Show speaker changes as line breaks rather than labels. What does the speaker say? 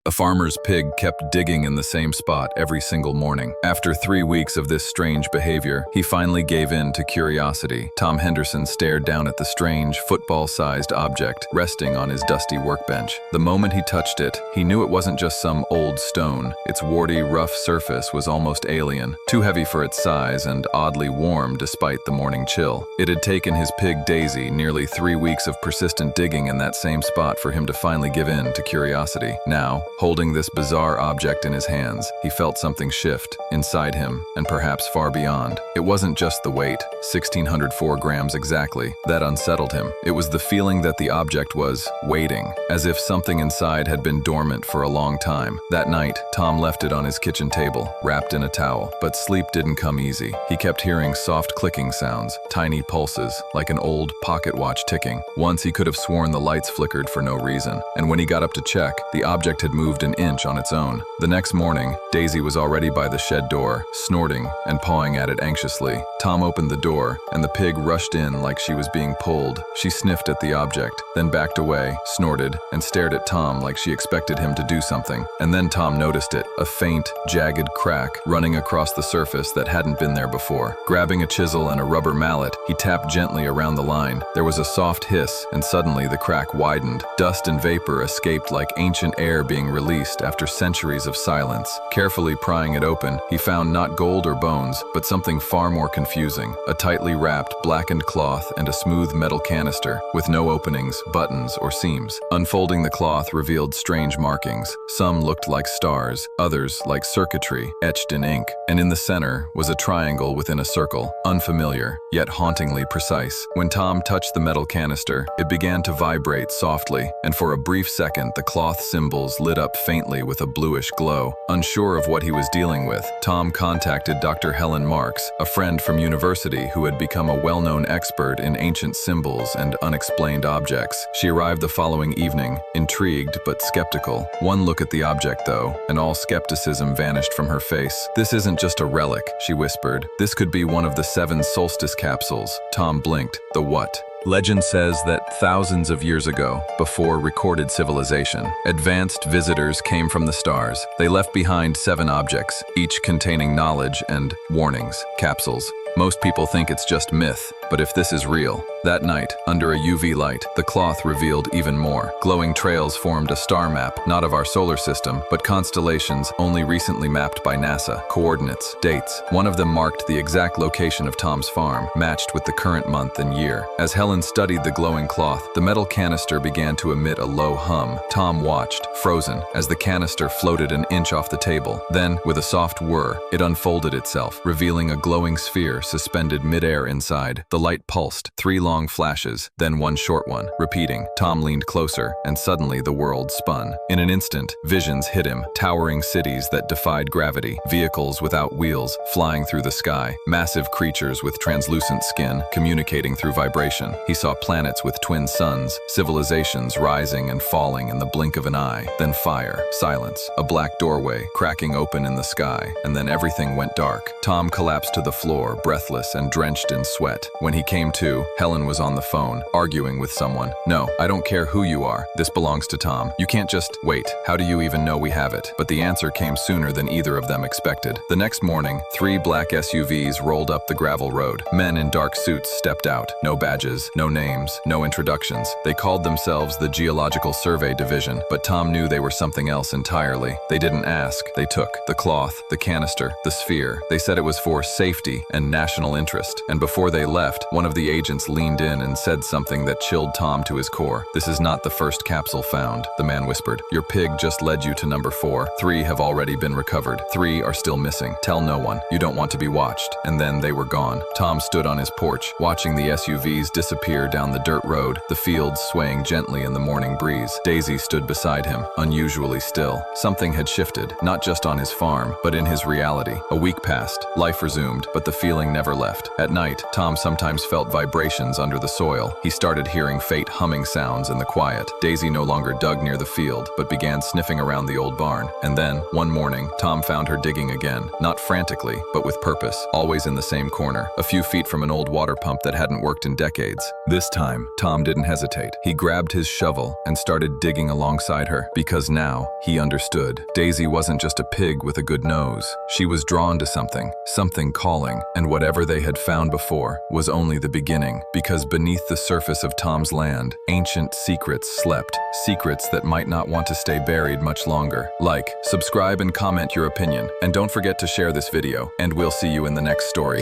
A farmer's pig kept digging in the same spot every single morning. After 3 weeks of this strange behavior, he finally gave in to curiosity. Tom Henderson stared down at the strange, football-sized object resting on his dusty workbench. The moment he touched it, he knew it wasn't just some old stone. Its warty, rough surface was almost alien, too heavy for its size and oddly warm despite the morning chill. It had taken his pig Daisy nearly 3 weeks of persistent digging in that same spot for him to finally give in to curiosity. Now, holding this bizarre object in his hands, he felt something shift inside him and perhaps far beyond. It wasn't just the weight, 1,604 grams exactly, that unsettled him. It was the feeling that the object was waiting, as if something inside had been dormant for a long time. That night, Tom left it on his kitchen table, wrapped in a towel, but sleep didn't come easy. He kept hearing soft clicking sounds, tiny pulses, like an old pocket watch ticking. Once he could have sworn the lights flickered for no reason, and when he got up to check, the object had moved an inch on its own. The next morning, Daisy was already by the shed door, snorting and pawing at it anxiously. Tom opened the door, and the pig rushed in like she was being pulled. She sniffed at the object, then backed away, snorted, and stared at Tom like she expected him to do something. And then Tom noticed it, a faint, jagged crack running across the surface that hadn't been there before. Grabbing a chisel and a rubber mallet, he tapped gently around the line. There was a soft hiss, and suddenly the crack widened. Dust and vapor escaped like ancient air being released after centuries of silence. Carefully prying it open, he found not gold or bones, but something far more confusing. A tightly wrapped, blackened cloth and a smooth metal canister, with no openings, buttons, or seams. Unfolding the cloth revealed strange markings. Some looked like stars, others like circuitry, etched in ink. And in the center was a triangle within a circle, unfamiliar, yet hauntingly precise. When Tom touched the metal canister, it began to vibrate softly, and for a brief second the cloth symbols lit up faintly with a bluish glow. Unsure of what he was dealing with, Tom contacted Dr. Helen Marks, a friend from university who had become a well-known expert in ancient symbols and unexplained objects. She arrived the following evening, intrigued but skeptical. One look at the object, though, and all skepticism vanished from her face. "This isn't just a relic," she whispered. "This could be one of the 7 solstice capsules." Tom blinked. The what? Legend says that thousands of years ago, before recorded civilization, advanced visitors came from the stars. They left behind 7 objects, each containing knowledge and warnings, capsules. Most people think it's just myth, but if this is real, that night, under a UV light, the cloth revealed even more. Glowing trails formed a star map, not of our solar system, but constellations only recently mapped by NASA. Coordinates, dates. One of them marked the exact location of Tom's farm, matched with the current month and year. As Helen studied the glowing cloth, the metal canister began to emit a low hum. Tom watched, frozen, as the canister floated an inch off the table. Then, with a soft whir, it unfolded itself, revealing a glowing sphere suspended midair inside. The light pulsed, 3 long flashes, then 1 short one, repeating. Tom leaned closer, and suddenly the world spun. In an instant, visions hit him, towering cities that defied gravity, vehicles without wheels flying through the sky, massive creatures with translucent skin communicating through vibration. He saw planets with twin suns, civilizations rising and falling in the blink of an eye, then fire, silence, a black doorway cracking open in the sky, and then everything went dark. Tom collapsed to the floor, breathless and drenched in sweat. When he came to, Helen was on the phone, arguing with someone. "No, I don't care who you are. This belongs to Tom. You can't just wait. How do you even know we have it?" But the answer came sooner than either of them expected. The next morning, 3 black SUVs rolled up the gravel road. Men in dark suits stepped out. No badges, no names, no introductions. They called themselves the Geological Survey Division, but Tom knew they were something else entirely. They didn't ask. They took the cloth, the canister, the sphere. They said it was for safety and national interest. And before they left, one of the agents leaned in and said something that chilled Tom to his core. "This is not the first capsule found," the man whispered. "Your pig just led you to number 4. 3 have already been recovered. 3 are still missing. Tell no one. You don't want to be watched." And then they were gone. Tom stood on his porch, watching the SUVs disappear down the dirt road, the fields swaying gently in the morning breeze. Daisy stood beside him, unusually still. Something had shifted, not just on his farm, but in his reality. A week passed. Life resumed, but the feeling feeling never left. At night, Tom sometimes felt vibrations under the soil. He started hearing faint humming sounds in the quiet. Daisy no longer dug near the field, but began sniffing around the old barn. And then, one morning, Tom found her digging again, not frantically, but with purpose, always in the same corner, a few feet from an old water pump that hadn't worked in decades. This time, Tom didn't hesitate. He grabbed his shovel and started digging alongside her, because now he understood. Daisy wasn't just a pig with a good nose. She was drawn to something calling, and whatever they had found before was only the beginning, because beneath the surface of Tom's land, ancient secrets slept, secrets that might not want to stay buried much longer. Like, subscribe and comment your opinion, and don't forget to share this video, and we'll see you in the next story.